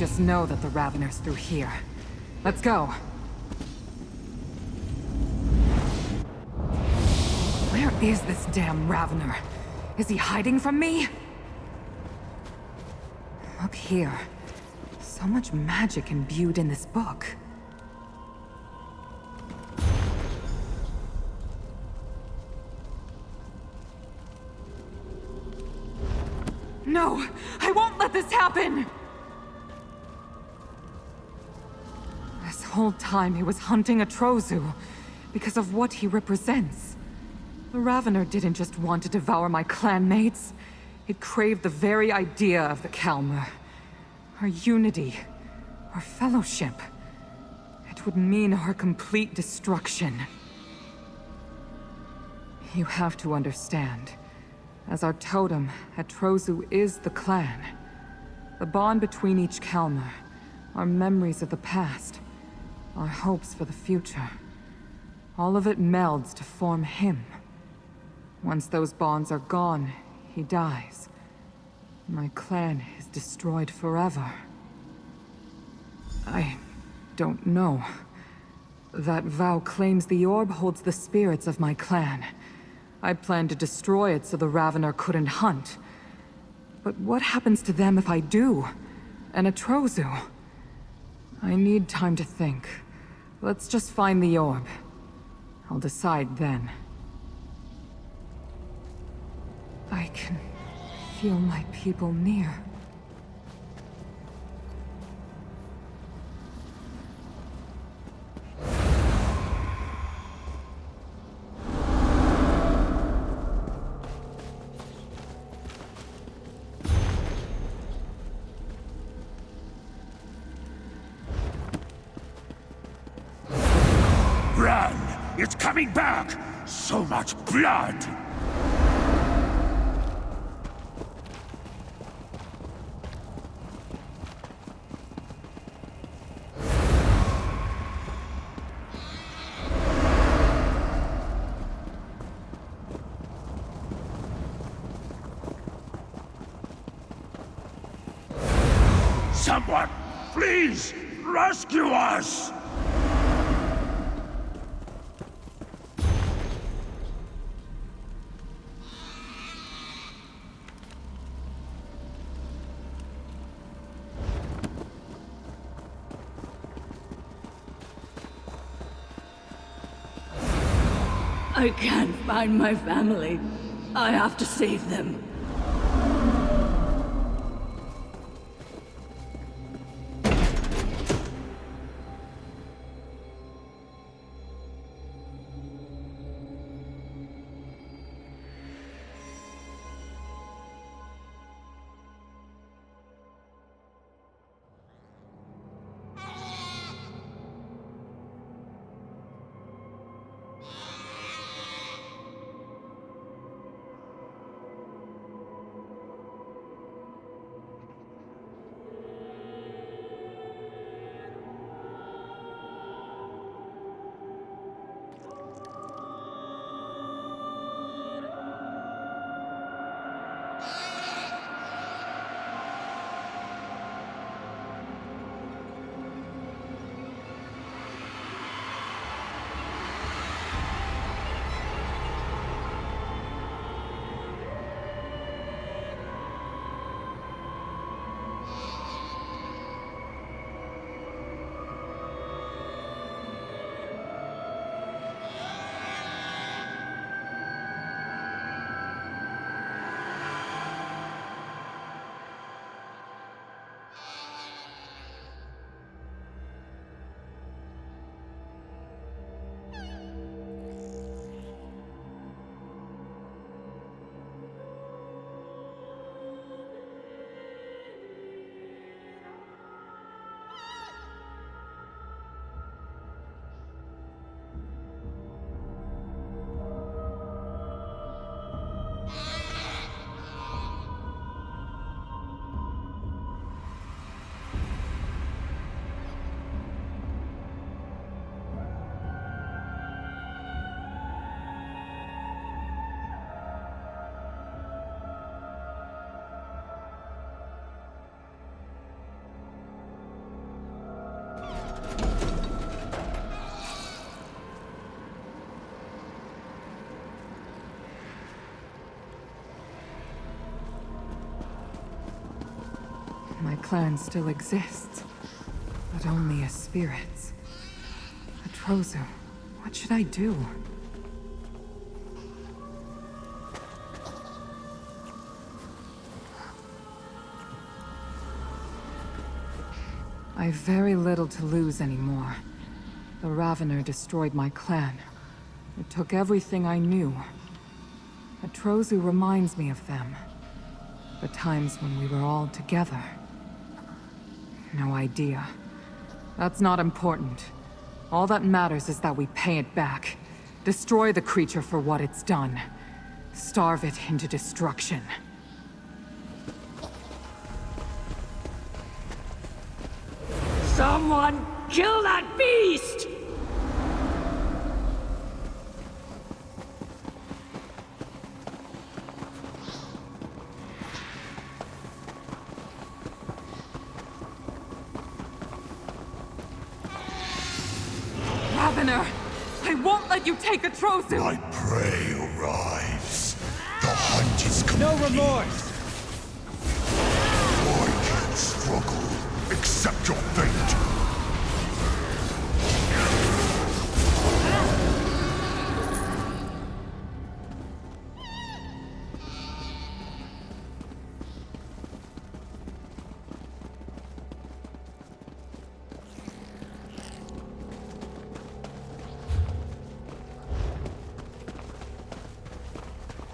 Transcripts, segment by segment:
just know that the Ravener's through here. Let's go. Where is this damn Ravener? Is he hiding from me? Look here. So much magic imbued in this book. No! I won't let this happen! This whole time he was hunting a Trozu because of what he represents. The Ravener didn't just want to devour my clanmates. It craved the very idea of the Kalmar. Our unity, our fellowship. It would mean our complete destruction. You have to understand. As our totem, Trozu is the clan. The bond between each Kalmar, our memories of the past, our hopes for the future. All of it melds to form him. Once those bonds are gone, he dies. My clan is destroyed forever. I don't know. That vow claims the orb holds the spirits of my clan. I plan to destroy it so the Ravener couldn't hunt. But what happens to them if I do? And a Trozu? I need time to think. Let's just find the orb. I'll decide then. I can feel my people near. Run! It's coming back! So much blood! Someone, please, rescue us! I can't find my family. I have to save them. clan still exists, but only as spirits. Atrozu, what should I do? I've very little to lose anymore. The Ravener destroyed my clan. It took everything I knew. Atrozu reminds me of them. The times when we were all together. No idea. That's not important. All that matters is that we pay it back. Destroy the creature for what it's done. Starve it into destruction. Someone kill that beast! Ravener! I won't let you take Atrozu! My prey arrives. The hunt is complete. No remorse! I can't struggle. Accept your fate.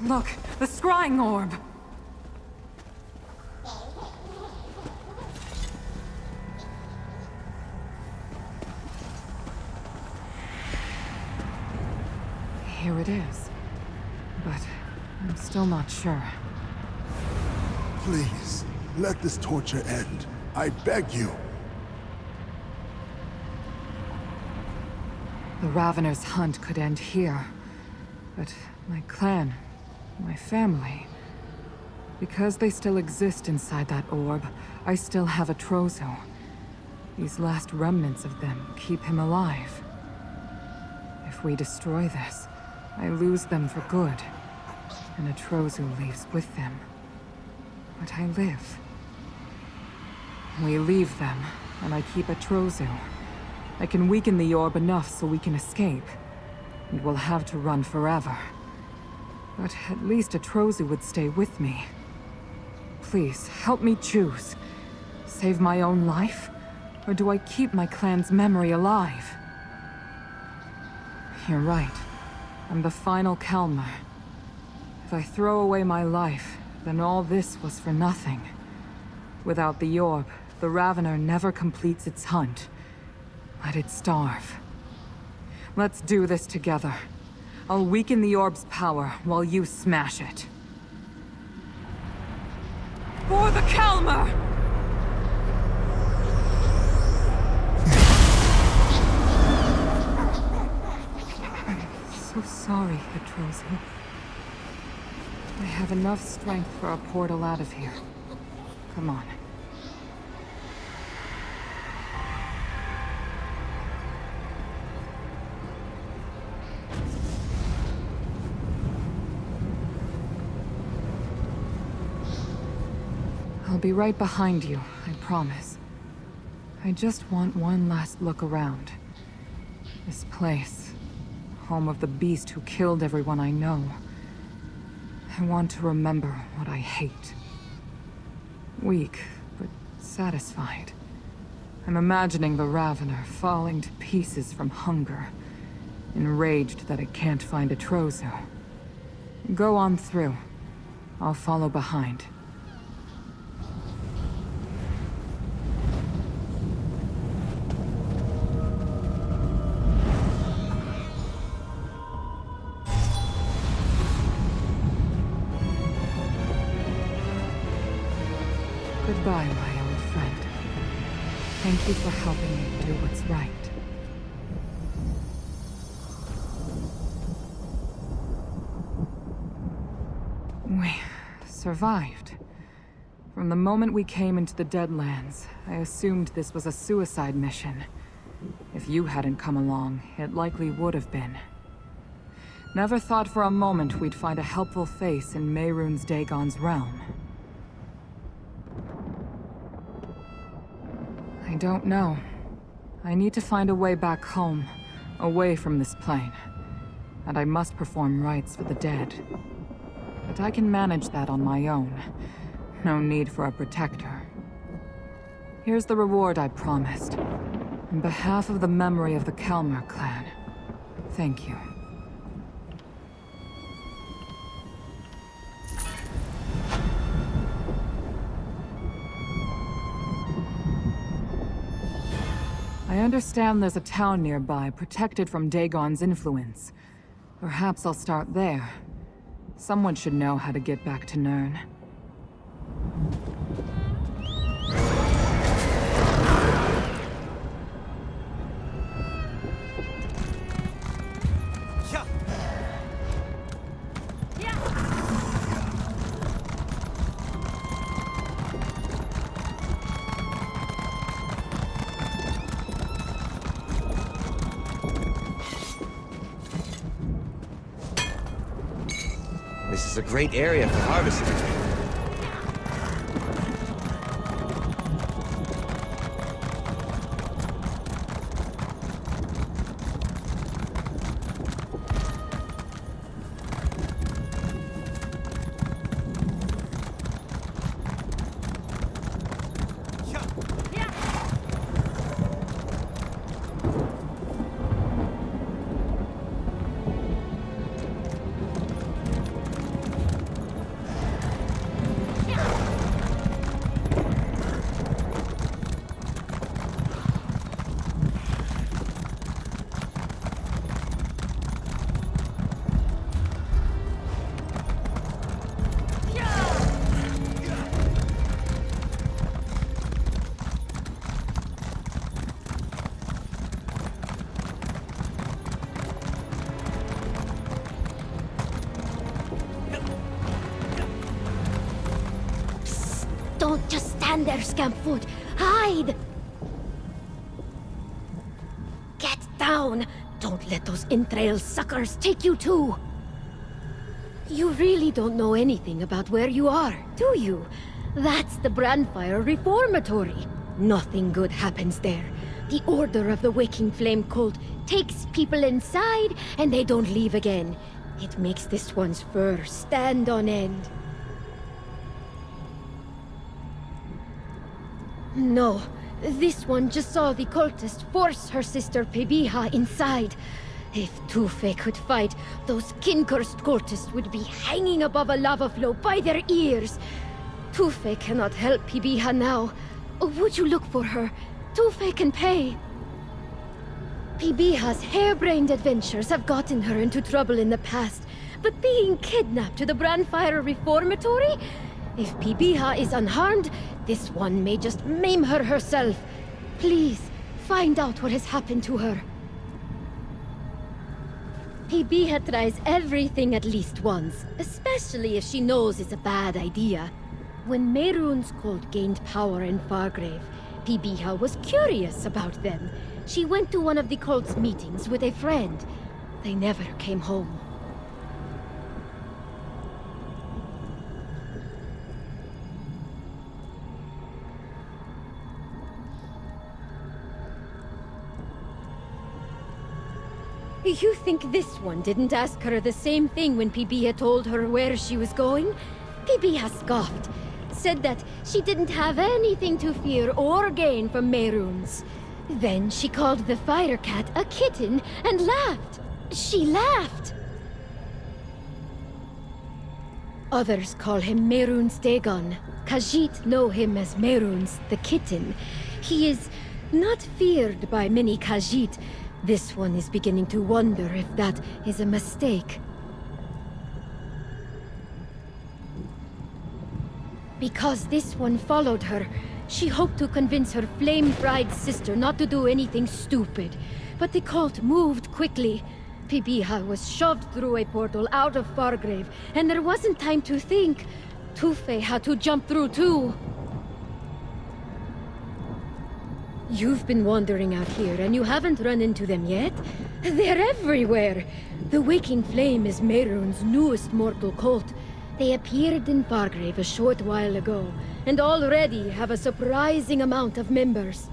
Look, the scrying orb! Here it is. But I'm still not sure. Please, let this torture end. I beg you. The Ravener's hunt could end here. But my clan, my family... Because they still exist inside that orb, I still have Atrozu. These last remnants of them keep him alive. If we destroy this, I lose them for good. And Atrozu leaves with them. But I live. We leave them, and I keep Atrozu. I can weaken the orb enough so we can escape. And we'll have to run forever. But at least Atrozu would stay with me. Please, help me choose. Save my own life? Or do I keep my clan's memory alive? You're right. I'm the final Kalmar. If I throw away my life, then all this was for nothing. Without the orb, the Ravener never completes its hunt. Let it starve. Let's do this together. I'll weaken the orb's power while you smash it. For the Kalmar! I'm so sorry, Atrozu. I have enough strength for a portal out of here. Come on. I'll be right behind you, I promise. I just want one last look around. This place, home of the beast who killed everyone I know. I want to remember what I hate. Weak, but satisfied. I'm imagining the Ravener falling to pieces from hunger, enraged that it can't find Atrozu. Go on through. I'll follow behind. Goodbye, my old friend. Thank you for helping me do what's right. We survived. From the moment we came into the Deadlands, I assumed this was a suicide mission. If you hadn't come along, it likely would have been. Never thought for a moment we'd find a helpful face in Mehrunes Dagon's realm. don't know. I need to find a way back home, away from this plane. And I must perform rites for the dead. But I can manage that on my own. No need for a protector. Here's the reward I promised. On behalf of the memory of the Kalmar clan. Thank you. I understand there's a town nearby, protected from Dagon's influence. Perhaps I'll start there. Someone should know how to get back to Nirn. This is a great area for harvesting. Don't just stand there, Scampfoot. Hide! Get down! Don't let those entrail suckers take you too! You really don't know anything about where you are, do you? That's the Brandfire Reformatory. Nothing good happens there. The Order of the Waking Flame cult takes people inside and they don't leave again. It makes this one's fur stand on end. No, this one just saw the cultist force her sister Pebiha inside. If Tufe could fight, those kin-cursed cultists would be hanging above a lava flow by their ears. Tufe cannot help Pebiha now. Would you look for her? Tufe can pay. Pebiha's harebrained adventures have gotten her into trouble in the past, but being kidnapped to the Brandfire Reformatory? If Pebiha is unharmed, this one may just maim her herself. Please, find out what has happened to her. Pebiha tries everything at least once, especially if she knows it's a bad idea. When Mehrunes' cult gained power in Fargrave, Pebiha was curious about them. She went to one of the cult's meetings with a friend. They never came home. You think this one didn't ask her the same thing when Pebiha told her where she was going? Pebiha scoffed, said that she didn't have anything to fear or gain from Mehrunes. Then she called the fire cat a kitten and laughed. She laughed! Others call him Mehrunes Dagon. Khajiit know him as Mehrunes the kitten. He is not feared by many Khajiit. This one is beginning to wonder if that is a mistake. Because this one followed her, she hoped to convince her flame-fried sister not to do anything stupid. But the cult moved quickly. Pebiha was shoved through a portal out of Fargrave, and there wasn't time to think. Tufe had to jump through too. You've been wandering out here, and you haven't run into them yet? They're everywhere! The Waking Flame is Mehrunes' newest mortal cult. They appeared in Fargrave a short while ago, and already have a surprising amount of members.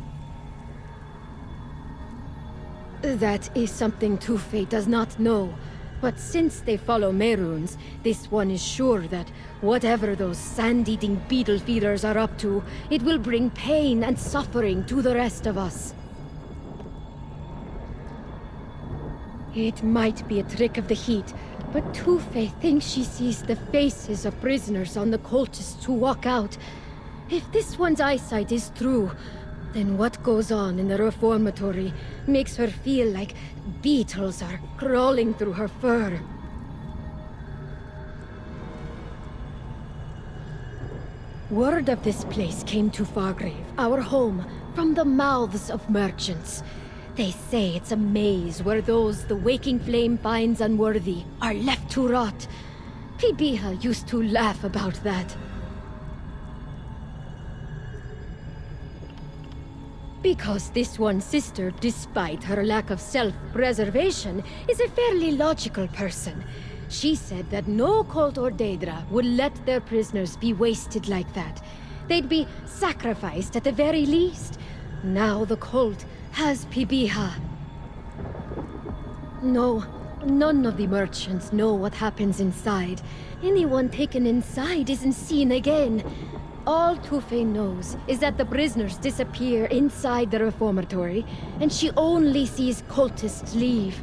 That is something Tufe does not know. But since they follow Merunes, this one is sure that whatever those sand-eating beetle feeders are up to, it will bring pain and suffering to the rest of us. It might be a trick of the heat, but Tufe thinks she sees the faces of prisoners on the cultists who walk out. If this one's eyesight is true, then what goes on in the reformatory makes her feel like beetles are crawling through her fur. Word of this place came to Fargrave, our home, from the mouths of merchants. They say it's a maze where those the waking flame finds unworthy are left to rot. Pibiha used to laugh about that. Because this one sister, despite her lack of self-preservation, is a fairly logical person. She said that no cult or Daedra would let their prisoners be wasted like that. They'd be sacrificed at the very least. Now the cult has Pibiha. No, none of the merchants know what happens inside. Anyone taken inside isn't seen again. All Tufe knows is that the prisoners disappear inside the reformatory, and she only sees cultists leave.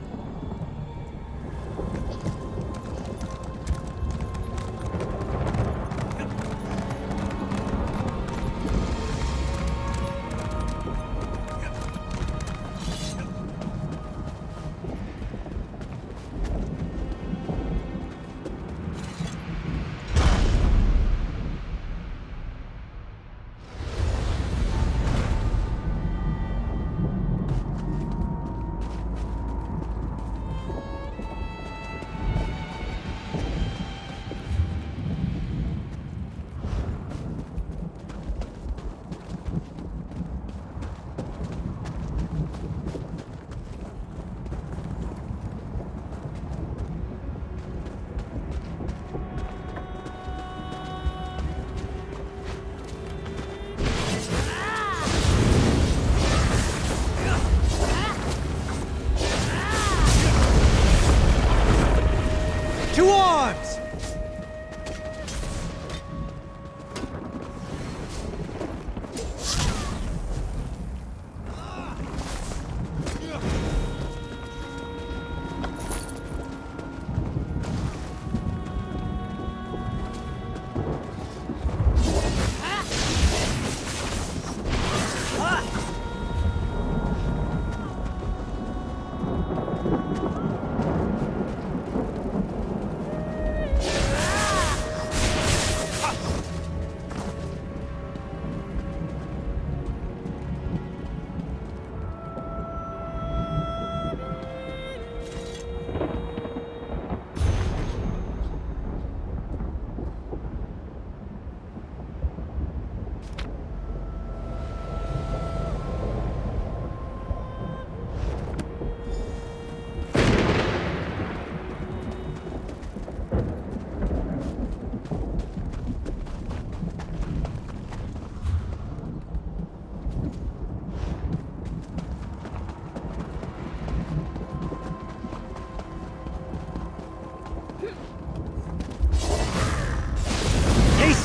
To arms!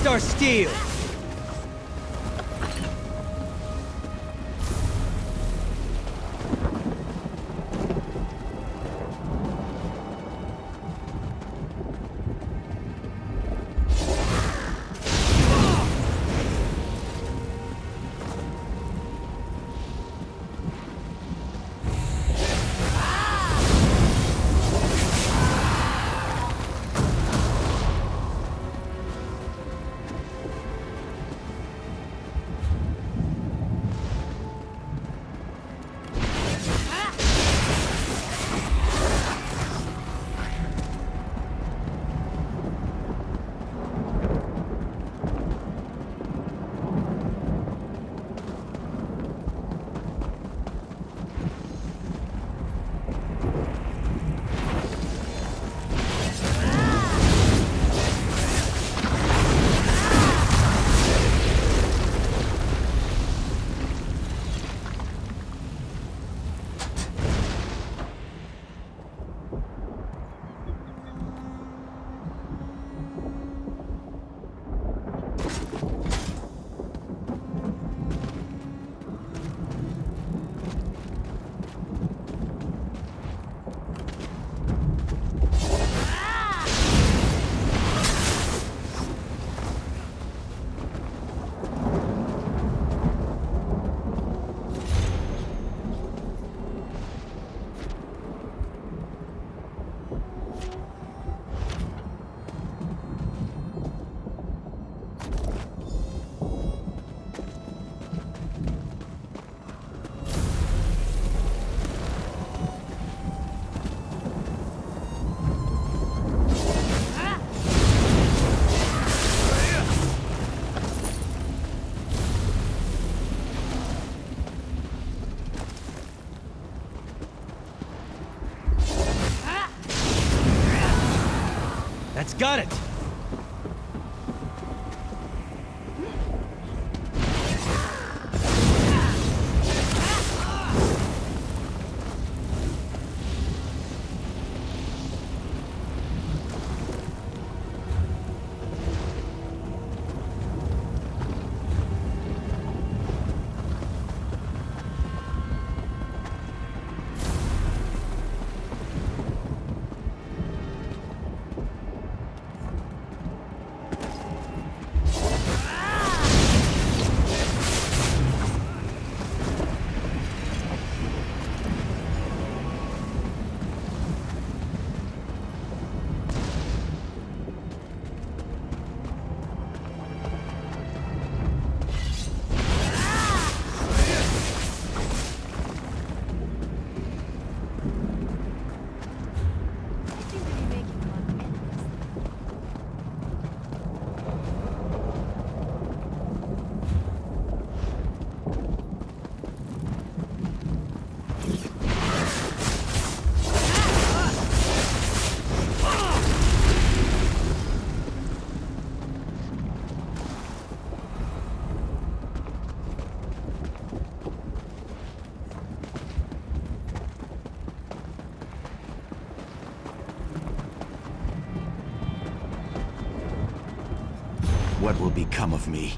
Our steel! got it! What will become of me?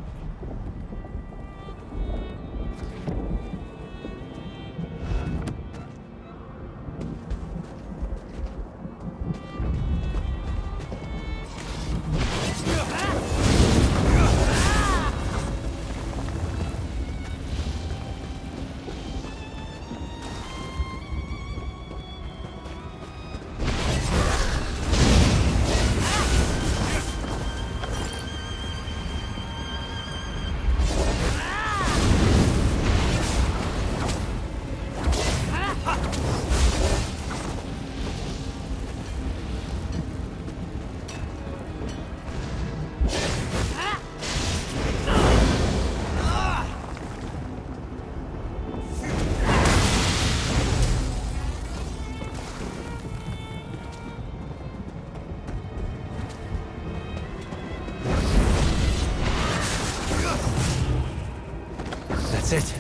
That's it.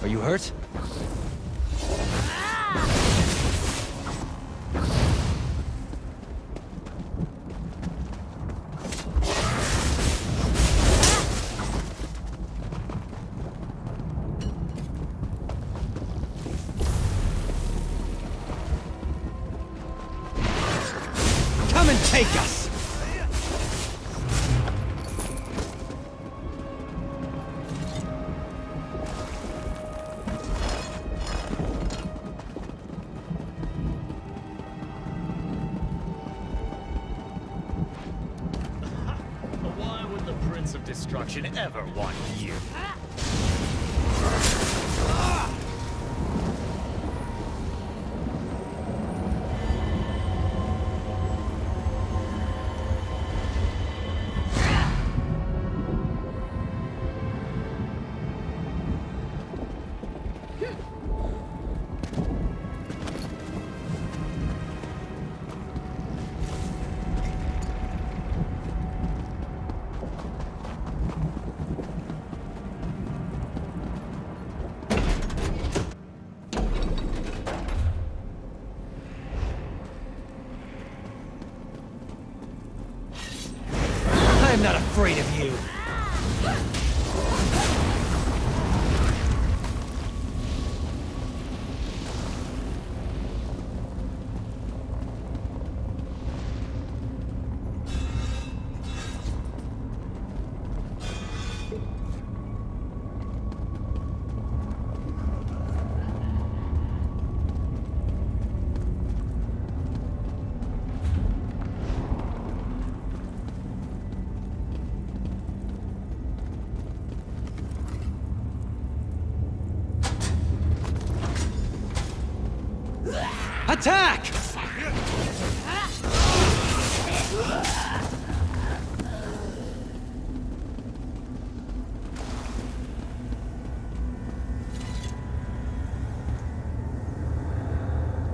Are you hurt? Come and take us! Why would the Prince of Destruction ever want you? I'm not afraid of you! Attack!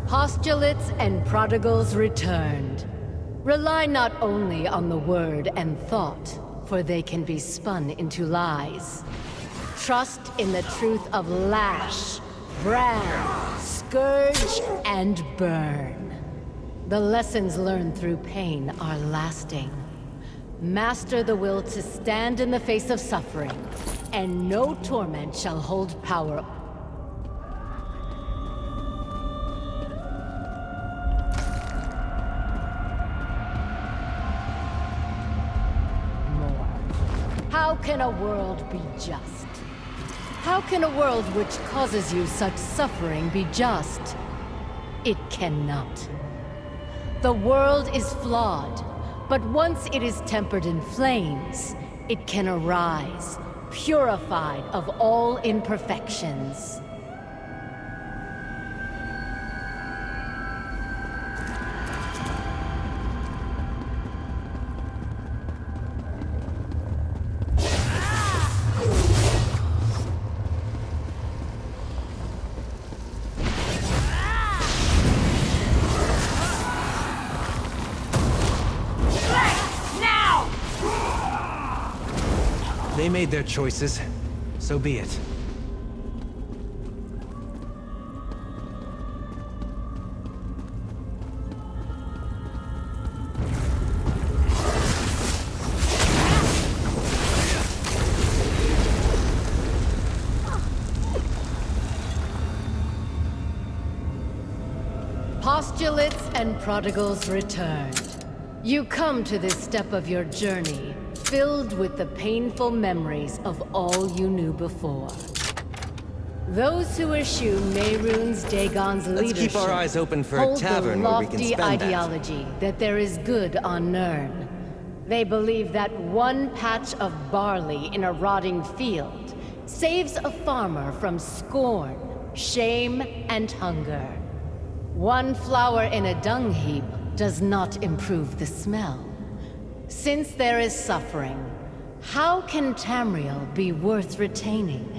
Postulates and prodigals returned. Rely not only on the word and thought, for they can be spun into lies. Trust in the truth of lash, brand, scourge, and burn. The lessons learned through pain are lasting. Master the will to stand in the face of suffering, and no torment shall hold power. How can a world be just? How can a world which causes you such suffering be just? It cannot. The world is flawed, but once it is tempered in flames, it can arise, purified of all imperfections. They made their choices. So be it. Postulates and prodigals returned. You come to this step of your journey filled with the painful memories of all you knew before. Those who eschew Mehrunes Dagon's leadership Let's keep our eyes open for a hold tavern the where we can lofty spend that. ideology that there is good on Nirn. They believe that one patch of barley in a rotting field saves a farmer from scorn, shame, and hunger. One flower in a dung heap does not improve the smell. Since there is suffering, how can Tamriel be worth retaining?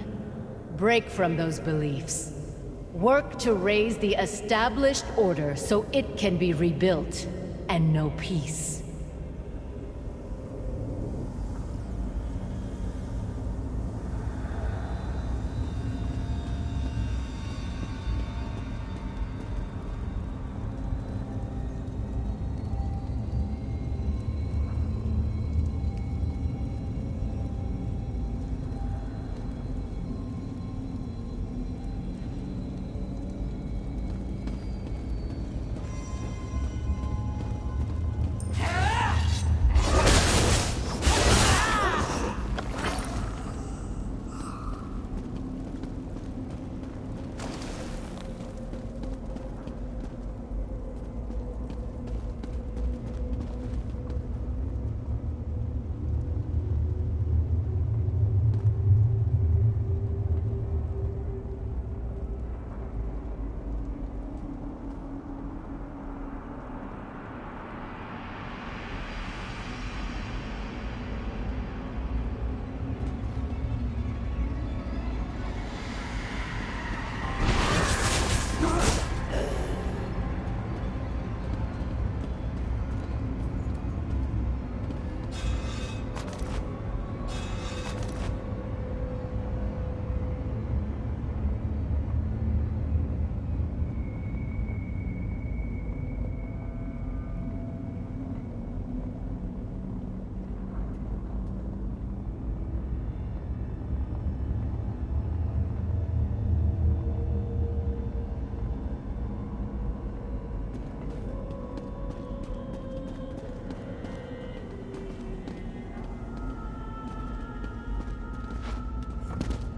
Break from those beliefs. Work to raise the established order so it can be rebuilt, and know peace.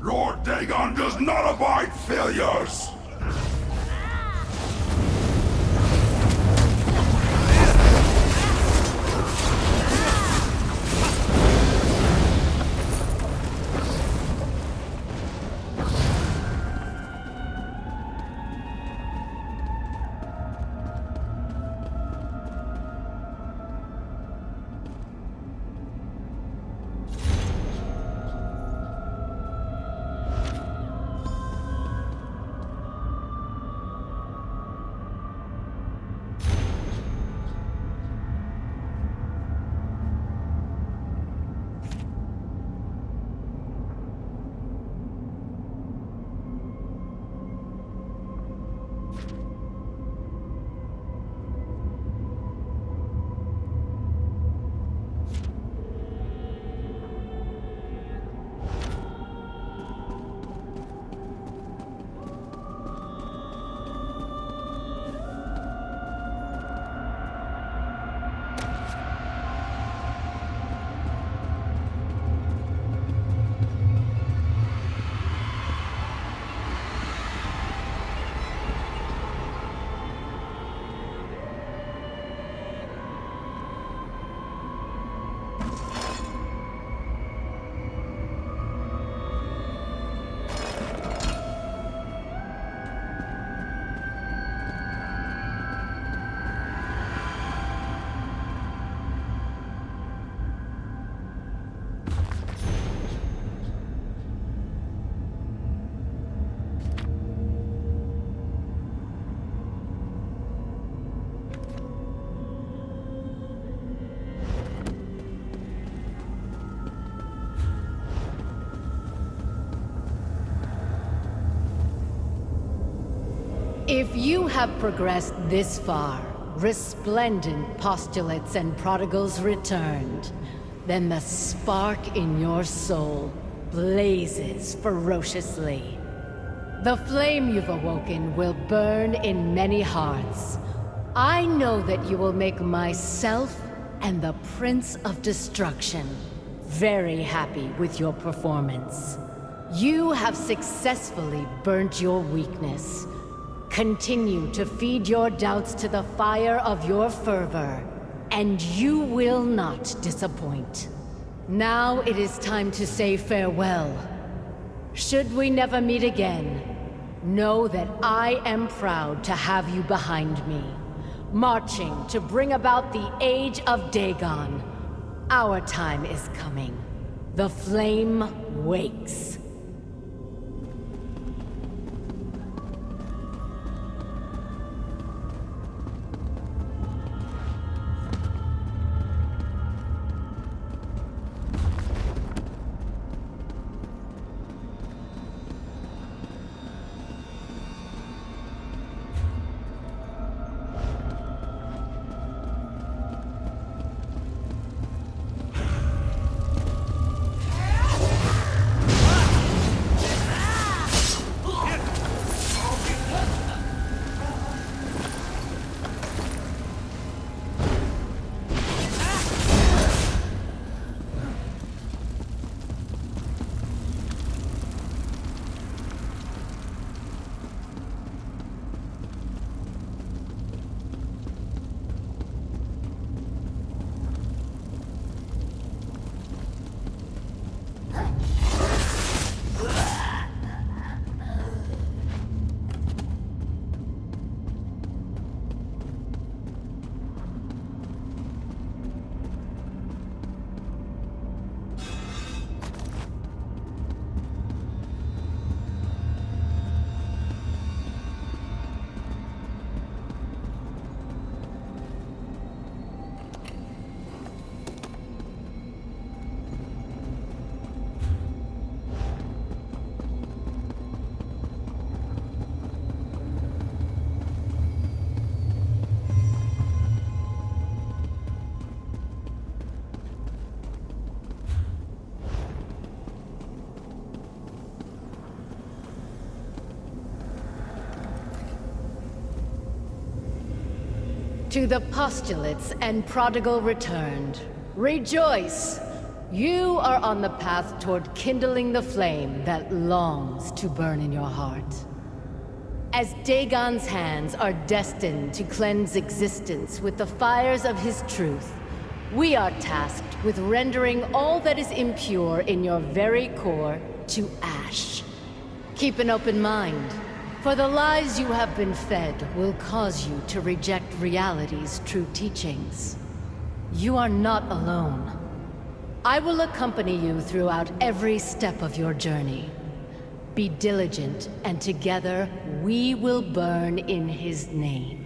Lord Dagon does not abide failures! you have progressed this far, resplendent postulates and prodigals returned, then the spark in your soul blazes ferociously. The flame you've awoken will burn in many hearts. I know that you will make myself and the Prince of Destruction very happy with your performance. You have successfully burnt your weakness. Continue to feed your doubts to the fire of your fervor, and you will not disappoint. Now it is time to say farewell. Should we never meet again, know that I am proud to have you behind me, marching to bring about the Age of Dagon. Our time is coming. The flame wakes. To the postulates and prodigal returned, rejoice! You are on the path toward kindling the flame that longs to burn in your heart. As Dagon's hands are destined to cleanse existence with the fires of his truth, we are tasked with rendering all that is impure in your very core to ash. Keep an open mind. For the lies you have been fed will cause you to reject reality's true teachings. You are not alone. I will accompany you throughout every step of your journey. Be diligent, and together we will burn in his name.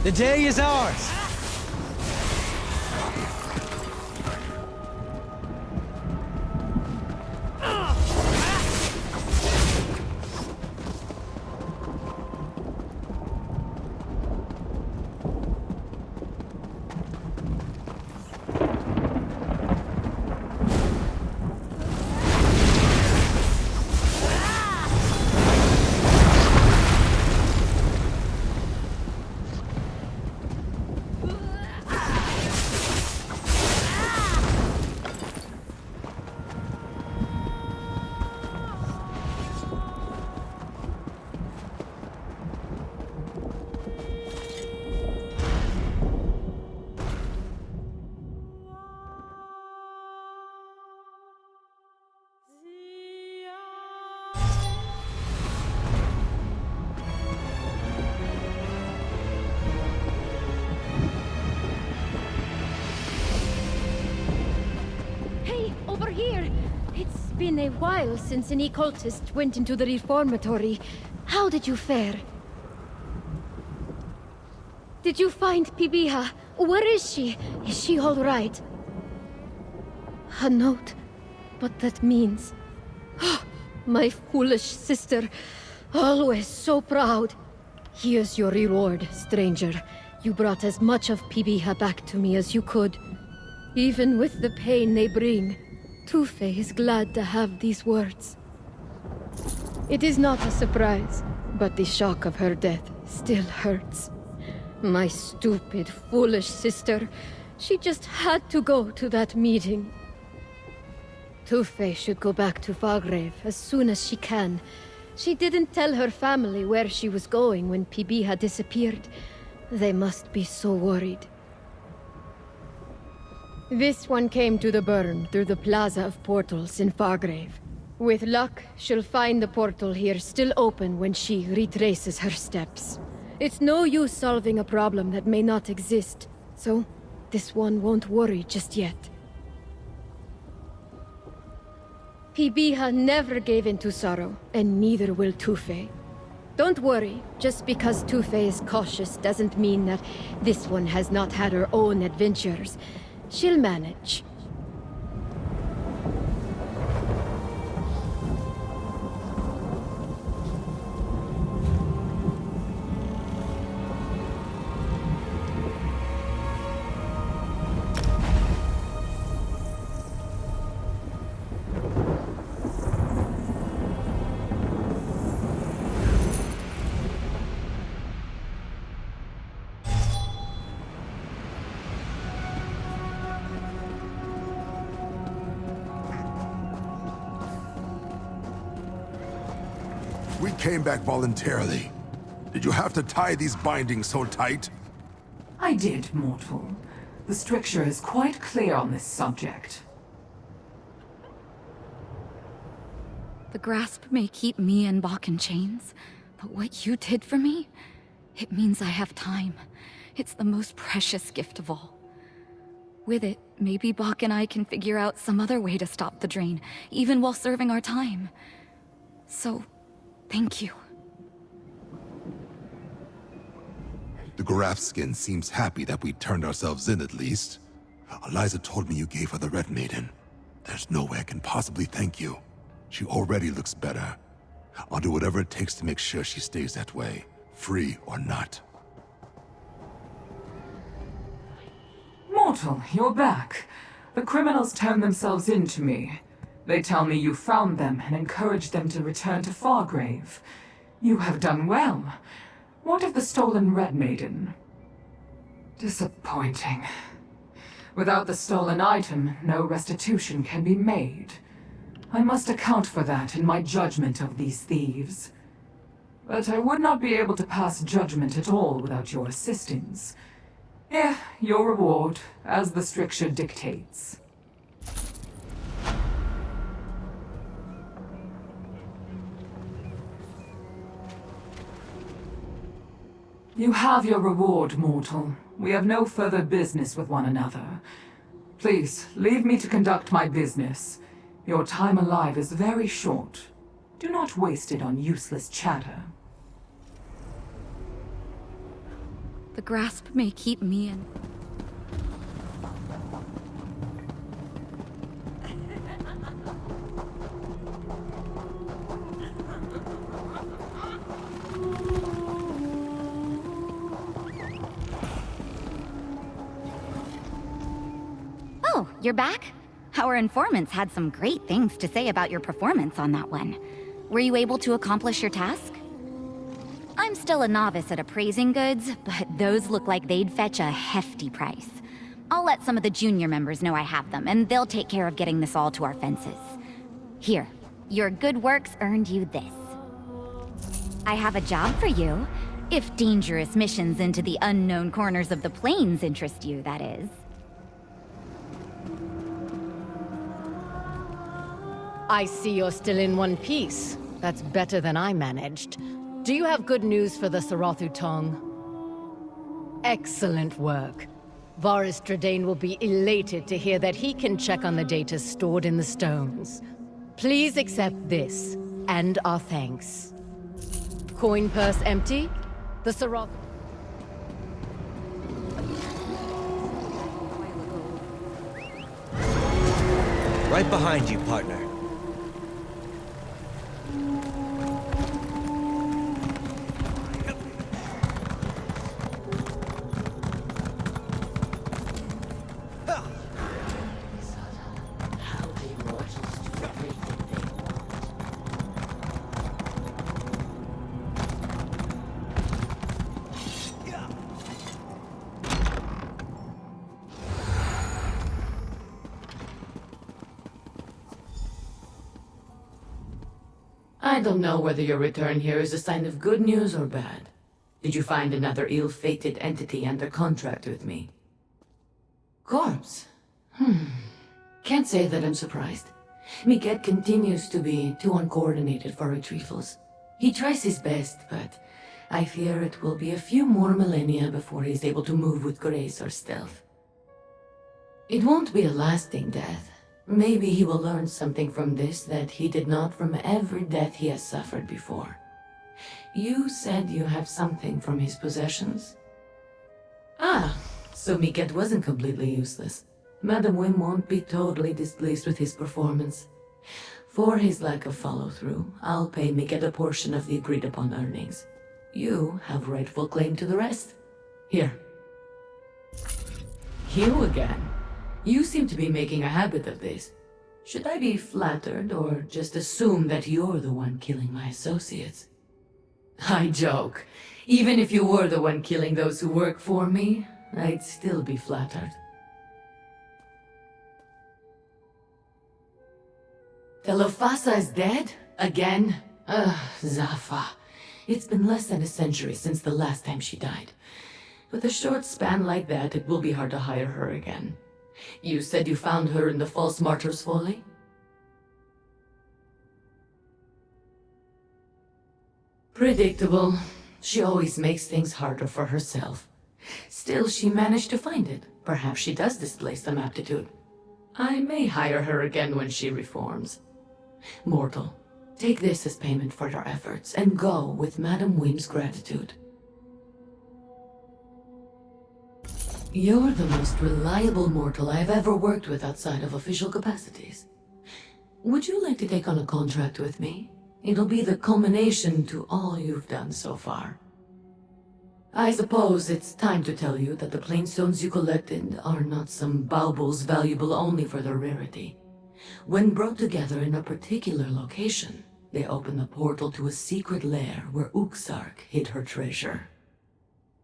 The day is ours! been a while since any cultist went into the reformatory. How did you fare? Did you find Pibiha? Where is she? Is she all right? A note. What that means. My foolish sister. Always so proud. Here's your reward, stranger. You brought as much of Pibiha back to me as you could. Even with the pain they bring, Tufe is glad to have these words. It is not a surprise, but the shock of her death still hurts. My stupid, foolish sister. She just had to go to that meeting. Tufe should go back to Fargrave as soon as she can. She didn't tell her family where she was going when Pibiha disappeared. They must be so worried. This one came to the burn through the Plaza of Portals in Fargrave. With luck, she'll find the portal here still open when she retraces her steps. It's no use solving a problem that may not exist, so this one won't worry just yet. Pibiha never gave in to sorrow, and neither will Tufe. Don't worry, just because Tufe is cautious doesn't mean that this one has not had her own adventures. She'll manage. We came back voluntarily. Did you have to tie these bindings so tight? I did, mortal. The stricture is quite clear on this subject. The grasp may keep me and Bach in chains, but what you did for me, it means I have time. It's the most precious gift of all. With it, maybe Bach and I can figure out some other way to stop the drain, even while serving our time. So, thank you. The Grafskin seems happy that we turned ourselves in at least. Eliza told me you gave her the Red Maiden. There's no way I can possibly thank you. She already looks better. I'll do whatever it takes to make sure she stays that way, free or not. Mortal, you're back. The criminals turned themselves in to me. They tell me you found them and encouraged them to return to Fargrave. You have done well. What of the stolen Red Maiden? Disappointing. Without the stolen item, no restitution can be made. I must account for that in my judgment of these thieves. But I would not be able to pass judgment at all without your assistance. Here, your reward, as the stricture dictates. You have your reward, mortal. We have no further business with one another. Please, leave me to conduct my business. Your time alive is very short. Do not waste it on useless chatter. The grasp may keep me in. Oh, you're back? Our informants had some great things to say about your performance on that one. Were you able to accomplish your task? I'm still a novice at appraising goods, but those look like they'd fetch a hefty price. I'll let some of the junior members know I have them, and they'll take care of getting this all to our fences. Here, your good works earned you this. I have a job for you, if dangerous missions into the unknown corners of the plains interest you, that is. I see you're still in one piece. That's better than I managed. Do you have good news for the Sarathu Tong? Excellent work. Varys Tradain will be elated to hear that he can check on the data stored in the stones. Please accept this, and our thanks. Coin purse empty? The Sirocco... Right behind you, partner. I don't know whether your return here is a sign of good news or bad. Did you find another ill-fated entity under contract with me? Corpse? Can't say that I'm surprised. Miket continues to be too uncoordinated for retrievals. He tries his best, but I fear it will be a few more millennia before he's able to move with grace or stealth. It won't be a lasting death. Maybe he will learn something from this that he did not from every death he has suffered before. You said you have something from his possessions? Ah, so Miket wasn't completely useless. Madame Wim won't be totally displeased with his performance. For his lack of follow-through, I'll pay Miket a portion of the agreed-upon earnings. You have rightful claim to the rest. Here. You again? You seem to be making a habit of this. Should I be flattered or just assume that you're the one killing my associates? I joke. Even if you were the one killing those who work for me, I'd still be flattered. Telofasa is dead? Again? Zafa. It's been less than a century since the last time she died. With a short span like that, it will be hard to hire her again. You said you found her in the false martyr's folly? Predictable. She always makes things harder for herself. Still, she managed to find it. Perhaps she does display some aptitude. I may hire her again when she reforms. Mortal, take this as payment for your efforts, and go with Madame Wim's gratitude. You're the most reliable mortal I've ever worked with outside of official capacities. Would you like to take on a contract with me? It'll be the culmination to all you've done so far. I suppose it's time to tell you that the plainstones you collected are not some baubles valuable only for their rarity. When brought together in a particular location, they open a portal to a secret lair where Uxark hid her treasure.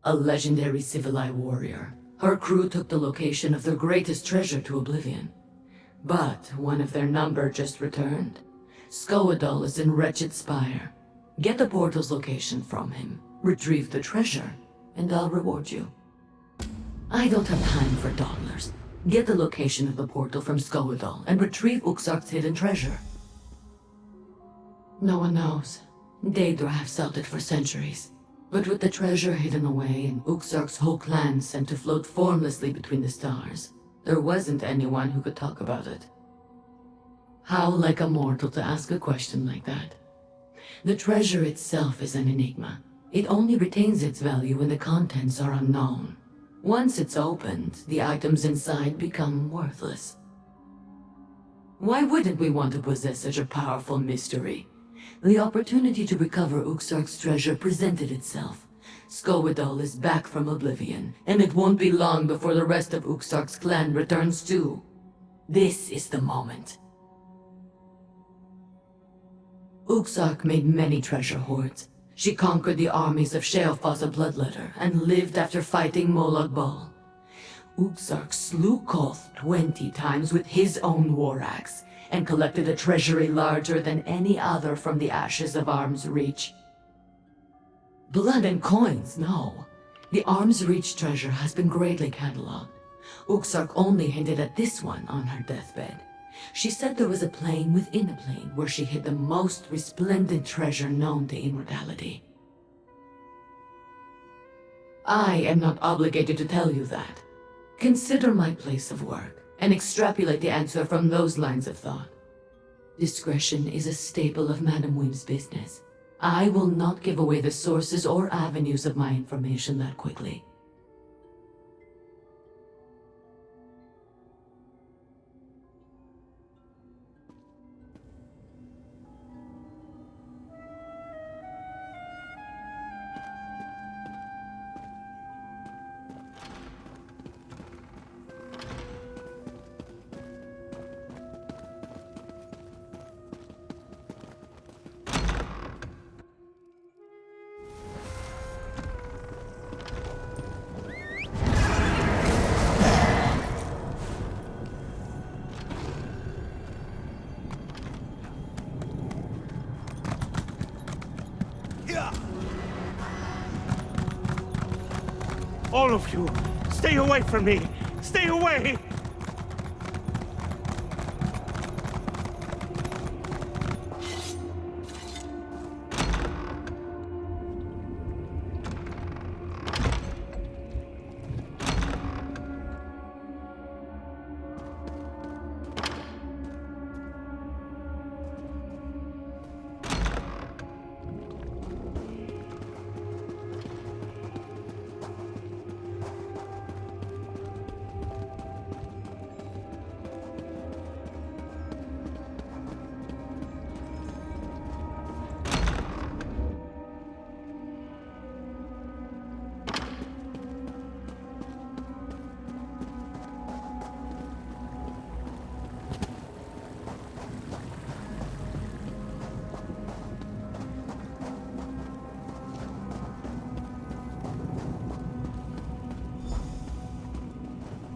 A legendary Civilized warrior, her crew took the location of their greatest treasure to oblivion. But one of their number just returned. Skoadal is in Wretched Spire. Get the portal's location from him, retrieve the treasure, and I'll reward you. I don't have time for dawdlers. Get the location of the portal from Skoadal and retrieve Uxark's hidden treasure. No one knows. Daedra have sought it for centuries. But with the treasure hidden away and Uxark's whole clan sent to float formlessly between the stars, there wasn't anyone who could talk about it. How like a mortal to ask a question like that? The treasure itself is an enigma. It only retains its value when the contents are unknown. Once it's opened, the items inside become worthless. Why wouldn't we want to possess such a powerful mystery? The opportunity to recover Uxark's treasure presented itself. Skoadal is back from oblivion, and it won't be long before the rest of Uxark's clan returns too. This is the moment. Uxark made many treasure hoards. She conquered the armies of Sheophas Bloodletter and lived after fighting Molag Bal. Uxark slew Koth 20 times with his own war axe, and collected a treasury larger than any other from the ashes of Arm's Reach. Blood and coins, no. The Arm's Reach treasure has been greatly catalogued. Uxark only hinted at this one on her deathbed. She said there was a plane within a plane where she hid the most resplendent treasure known to immortality. I am not obligated to tell you that. Consider my place of work, and extrapolate the answer from those lines of thought. Discretion is a staple of Madame Wim's business. I will not give away the sources or avenues of my information that quickly. All of you, stay away from me! Stay away!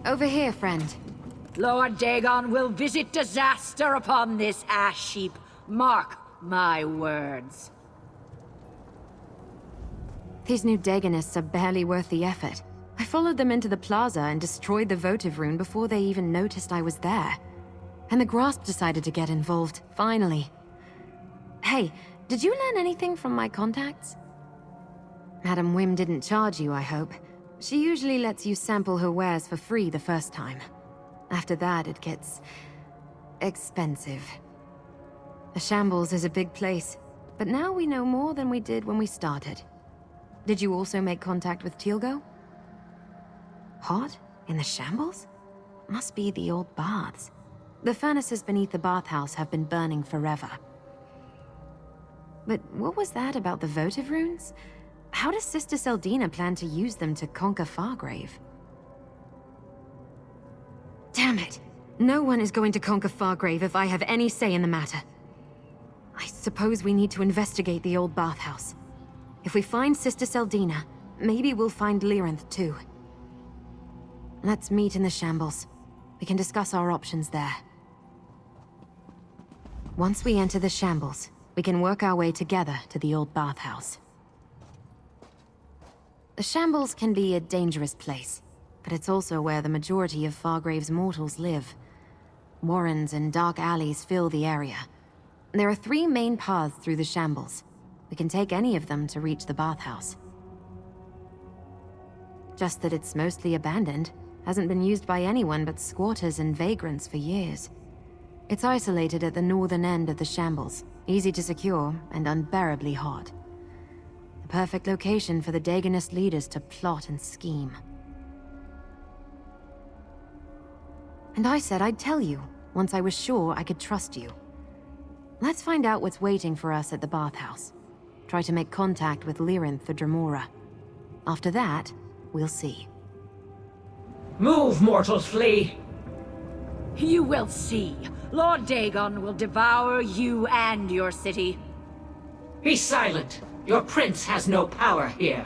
Over here, friend. Lord Dagon will visit disaster upon this ash heap. Mark my words. These new Dagonists are barely worth the effort. I followed them into the plaza and destroyed the votive rune before they even noticed I was there. And the Grasp decided to get involved, finally. Hey, did you learn anything from my contacts? Madame Wim didn't charge you, I hope. She usually lets you sample her wares for free the first time. After that, it gets expensive. The Shambles is a big place, but now we know more than we did when we started. Did you also make contact with Teal'co? Hot? In the Shambles? Must be the old baths. The furnaces beneath the bathhouse have been burning forever. But what was that about the votive runes? How does Sister Seldina plan to use them to conquer Fargrave? Damn it! No one is going to conquer Fargrave if I have any say in the matter. I suppose we need to investigate the old bathhouse. If we find Sister Seldina, maybe we'll find Lyrinth too. Let's meet in the Shambles. We can discuss our options there. Once we enter the Shambles, we can work our way together to the old bathhouse. The Shambles can be a dangerous place, but it's also where the majority of Fargrave's mortals live. Warrens and dark alleys fill the area. There are 3 main paths through the Shambles. We can take any of them to reach the bathhouse. Just that it's mostly abandoned, hasn't been used by anyone but squatters and vagrants for years. It's isolated at the northern end of the Shambles, easy to secure and unbearably hot. The perfect location for the Dagonist leaders to plot and scheme. And I said I'd tell you, once I was sure I could trust you. Let's find out what's waiting for us at the bathhouse. Try to make contact with Lyrinth or Dremora. After that, we'll see. Move, mortals, flee! You will see. Lord Dagon will devour you and your city. Be silent! Your prince has no power here.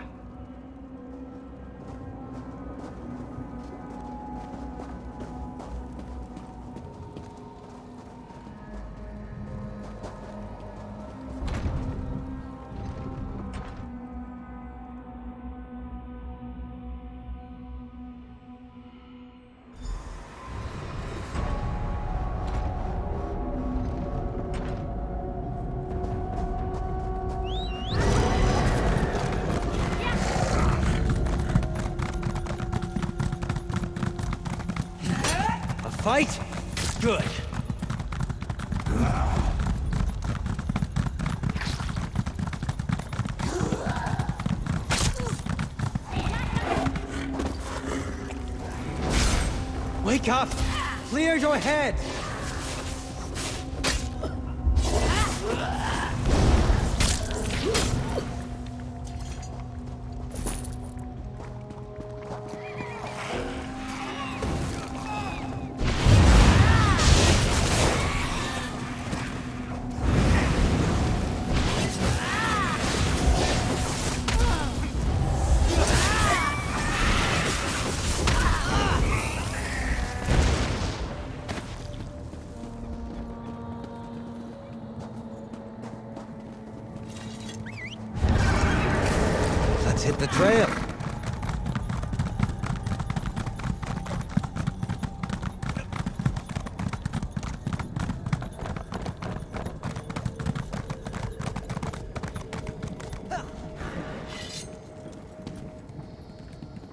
Fight? Good. Wake up! Clear your head! Let's hit the trail.